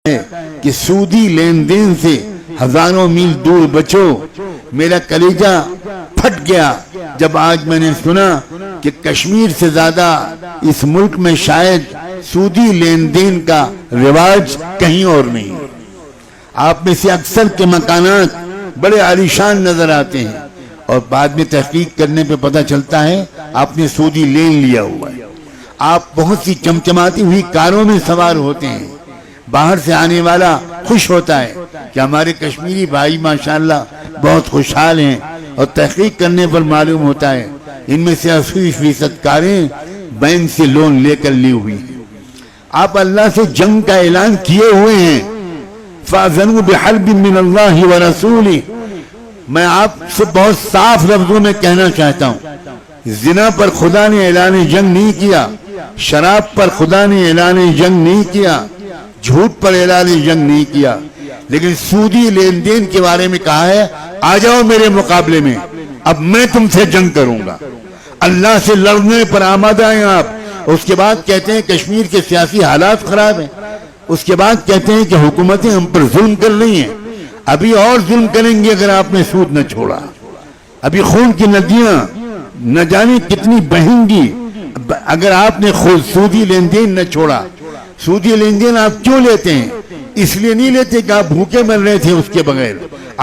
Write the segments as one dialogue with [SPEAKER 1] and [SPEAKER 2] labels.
[SPEAKER 1] ہے کہ سودی لین دین سے ہزاروں میل دور بچو. میرا کلیجہ پھٹ گیا جب آج میں نے سنا کہ کشمیر سے زیادہ اس ملک میں شاید سودی لین دین کا رواج کہیں اور نہیں. آپ میں سے اکثر کے مکانات بڑے عالیشان نظر آتے ہیں اور بعد میں تحقیق کرنے پہ پتہ چلتا ہے آپ نے سودی لین لیا ہوا ہے. آپ بہت سی چمچماتی ہوئی کاروں میں سوار ہوتے ہیں. باہر سے آنے والا خوش ہوتا ہے کہ ہمارے کشمیری بھائی ماشاءاللہ بہت خوشحال ہیں, اور تحقیق کرنے پر معلوم ہوتا ہے ان میں سے 80% کاریں بینک سے لون لے کر لی ہوئی ہیں. آپ اللہ سے جنگ کا اعلان کیے ہوئے ہیں. فَأَذَنُوا بِحَرْبٍ مِّنَ اللَّهِ وَرَسُولِهِ. میں آپ سے بہت صاف لفظوں میں کہنا چاہتا ہوں, زنا پر خدا نے اعلان جنگ نہیں کیا, شراب پر خدا نے اعلان جنگ نہیں کیا, جھوٹ پر اعلان جنگ نہیں کیا, لیکن سودی لین دین کے بارے میں کہا ہے آ جاؤ میرے مقابلے میں, اب میں تم سے جنگ کروں گا. اللہ سے لڑنے پر آمادہ ہیں آپ. اس کے بعد کہتے ہیں کشمیر کے سیاسی حالات خراب ہیں. اس کے بعد کہتے ہیں کہ حکومتیں ہم پر ظلم کر رہی ہیں. ابھی اور ظلم کریں گے اگر آپ نے سود نہ چھوڑا. ابھی خون کی ندیاں نہ جانے کتنی بہیں گی اگر آپ نے خود سودی لین دین نہ چھوڑا. سودی لین دین آپ کیوں لیتے ہیں؟ اس لیے نہیں لیتے کہ آپ بھوکے مر رہے تھے اس کے بغیر.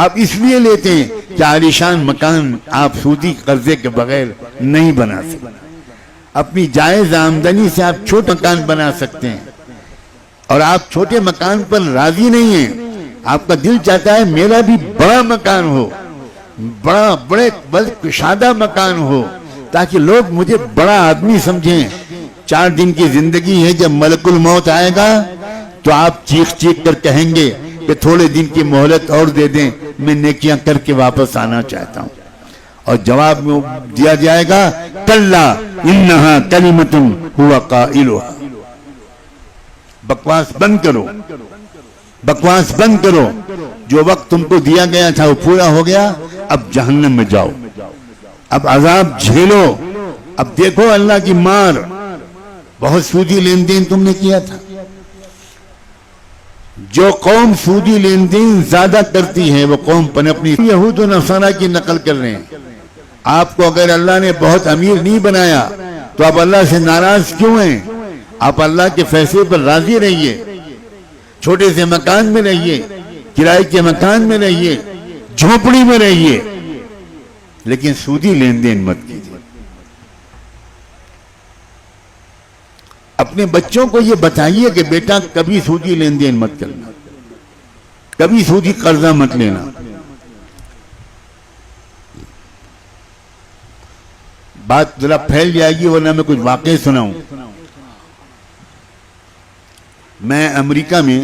[SPEAKER 1] آپ اس لیے لیتے ہیں کہ عالیشان مکان آپ سودی قرضے کے بغیر نہیں بنا سکتے. اپنی جائز آمدنی سے آپ چھوٹا مکان بنا سکتے ہیں, اور آپ چھوٹے مکان پر راضی نہیں ہیں. آپ کا دل چاہتا ہے میرا بھی بڑا مکان ہو, بڑے کشادہ مکان ہو, تاکہ لوگ مجھے بڑا آدمی سمجھیں. 4 دن کی زندگی ہے, جب ملک الموت آئے گا تو آپ چیخ چیخ کر کہیں گے کہ تھوڑے دن کی مہلت اور دے دیں, میں نیکیاں کر کے واپس آنا چاہتا ہوں. اور جواب میں دیا جائے گا کلا انہا کلمۃ ہوا قائلھا. بکواس بند کرو, بکواس بند کرو. جو وقت تم کو دیا گیا تھا وہ پورا ہو گیا. اب جہنم میں جاؤ, اب عذاب جھیلو. اب دیکھو اللہ کی مار. بہت سودی لین دین تم نے کیا تھا. جو قوم سودی لین دین زیادہ کرتی ہے وہ قوم پنپنی. یہود و نصارہ کی نقل کر رہے ہیں. آپ کو اگر اللہ نے بہت امیر نہیں بنایا تو آپ اللہ سے ناراض کیوں ہیں؟ آپ اللہ کے فیصلے پر راضی رہیے. چھوٹے سے مکان میں رہیے, کرائے کے مکان میں رہیے, جھونپڑی میں رہیے, لیکن سودی لین دین مت کیجیے. اپنے بچوں کو یہ بتائیے کہ بیٹا کبھی سودی لین دین مت کرنا, کبھی سودی قرضہ مت لینا. بات ذرا پھیل جائے گی ورنہ میں کچھ واقعے سناؤں. میں امریکہ میں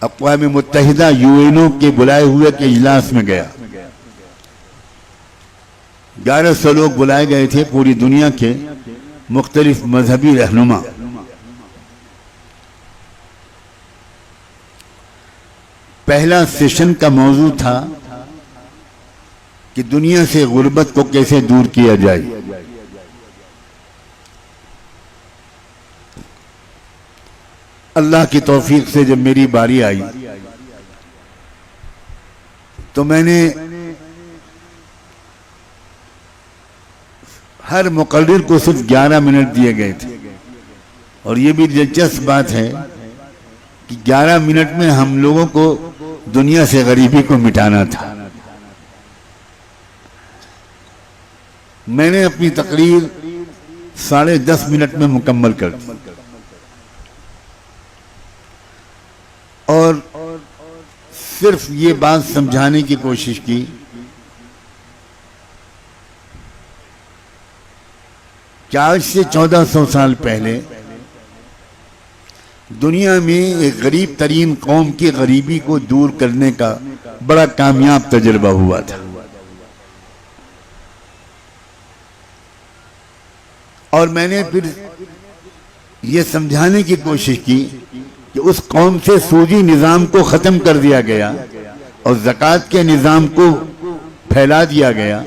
[SPEAKER 1] اقوام متحدہ UN کے بلائے ہوئے کے اجلاس میں گیا. 1100 لوگ بلائے گئے تھے, پوری دنیا کے مختلف مذہبی رہنما. پہلا سیشن کا موضوع تھا کہ دنیا سے غربت کو کیسے دور کیا جائے. اللہ کی توفیق سے جب میری باری آئی تو میں نے ہر مقرر کو صرف 11 منٹ دیے گئے تھے. اور یہ بھی دلچسپ بات ہے کہ 11 منٹ میں ہم لوگوں کو دنیا سے غریبی کو مٹانا تھا. میں نے اپنی تقریر 10.5 منٹ میں مکمل کر دی, اور صرف یہ بات سمجھانے کی کوشش کی کہ آج سے 1400 سال پہلے دنیا میں ایک غریب ترین قوم کی غریبی کو دور کرنے کا بڑا کامیاب تجربہ ہوا تھا. اور میں نے پھر یہ سمجھانے کی کوشش کی کہ اس قوم سے سودی نظام کو ختم کر دیا گیا اور زکوٰۃ کے نظام کو پھیلا دیا گیا,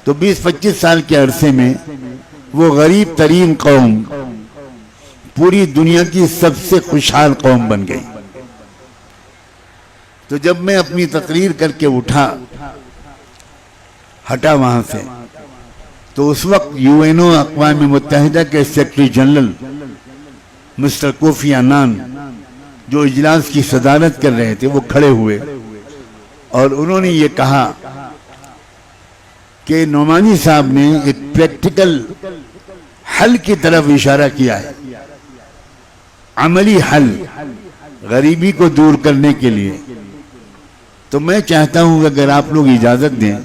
[SPEAKER 1] تو 20-25 سال کے عرصے میں وہ غریب ترین قوم پوری دنیا کی سب سے خوشحال قوم بن گئی۔ تو جب میں اپنی تقریر کر کے ہٹا وہاں سے، تو اس وقت یو این او اقوام متحدہ کے secretary general mister Kofi Annan جو اجلاس کی صدارت کر رہے تھے وہ کھڑے ہوئے اور انہوں نے یہ کہا کہ نعمانی صاحب نے ایک پریکٹیکل حل کی طرف اشارہ کیا ہے، عملی حل غریبی کو دور کرنے کے لیے۔ تو میں چاہتا ہوں کہ اگر آپ لوگ اجازت دیں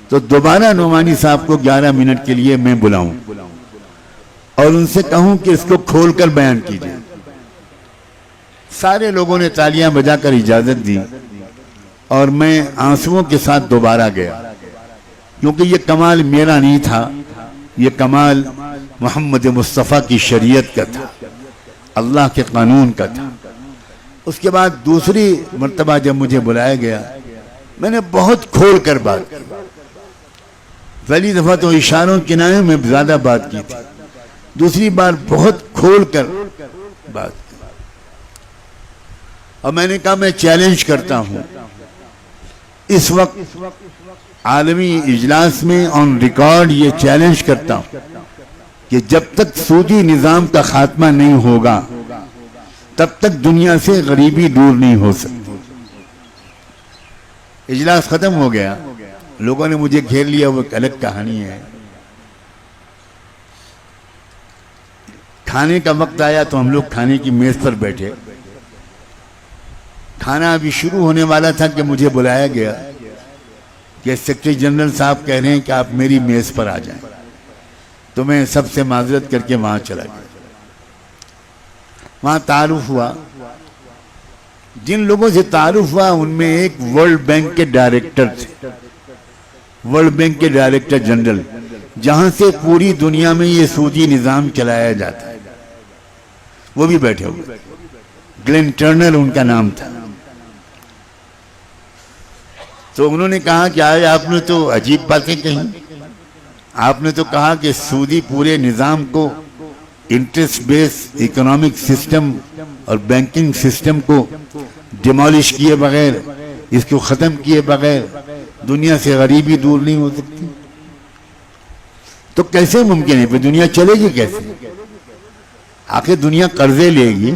[SPEAKER 1] تو دوبارہ نعمانی صاحب کو 11 منٹ کے لیے میں بلاؤں اور ان سے کہوں کہ اس کو کھول کر بیان کیجئے۔ سارے لوگوں نے تالیاں بجا کر اجازت دی اور میں آنسوؤں کے ساتھ دوبارہ گیا، کیونکہ یہ کمال میرا نہیں تھا، یہ کمال محمد مصطفیٰ کی شریعت کا تھا، اللہ کے قانون کا تھا۔ اس کے بعد دوسری مرتبہ جب مجھے بلایا گیا، میں نے بہت کھول کر بات کی۔ پہلی دفعہ تو اشاروں کنایوں میں زیادہ بات کی تھی، دوسری بار بہت کھول کر بات کی، اور میں نے کہا میں چیلنج کرتا ہوں اس وقت عالمی اجلاس میں آن ریکارڈ یہ چیلنج کرتا ہوں کہ جب تک سودی نظام کا خاتمہ نہیں ہوگا تب تک دنیا سے غریبی دور نہیں ہو سکتی۔ اجلاس ختم ہو گیا، لوگوں نے مجھے گھیر لیا، وہ ایک الگ کہانی ہے۔ کھانے کا وقت آیا تو ہم لوگ کھانے کی میز پر بیٹھے، کھانا ابھی شروع ہونے والا تھا کہ مجھے بلایا گیا کہ سیکرٹری جنرل صاحب کہہ رہے ہیں کہ آپ میری میز پر آ جائیں۔ تو میں سب سے معذرت کر کے وہاں چلا گیا۔ وہاں تعارف ہوا، جن لوگوں سے تعارف ہوا ان میں ایک ورلڈ بینک کے ڈائریکٹر تھے، ورلڈ بینک کے ڈائریکٹر جنرل، جہاں سے پوری دنیا میں یہ سودی نظام چلایا جاتا ہے، وہ بھی بیٹھے ہوئے، گلین ٹرنر ان کا نام تھا۔ تو انہوں نے کہا کہ آج آپ نے تو عجیب باتیں کہیں، آپ نے تو کہا کہ سودی پورے نظام کو، انٹرسٹ بیس اکنامک سسٹم اور بینکنگ سسٹم کو ڈیمالش کیے بغیر، اس کو ختم کیے بغیر دنیا سے غریبی دور نہیں ہو سکتی۔ تو کیسے ممکن ہے؟ پھر دنیا چلے گی کیسے؟ آخر دنیا قرضے لے گی،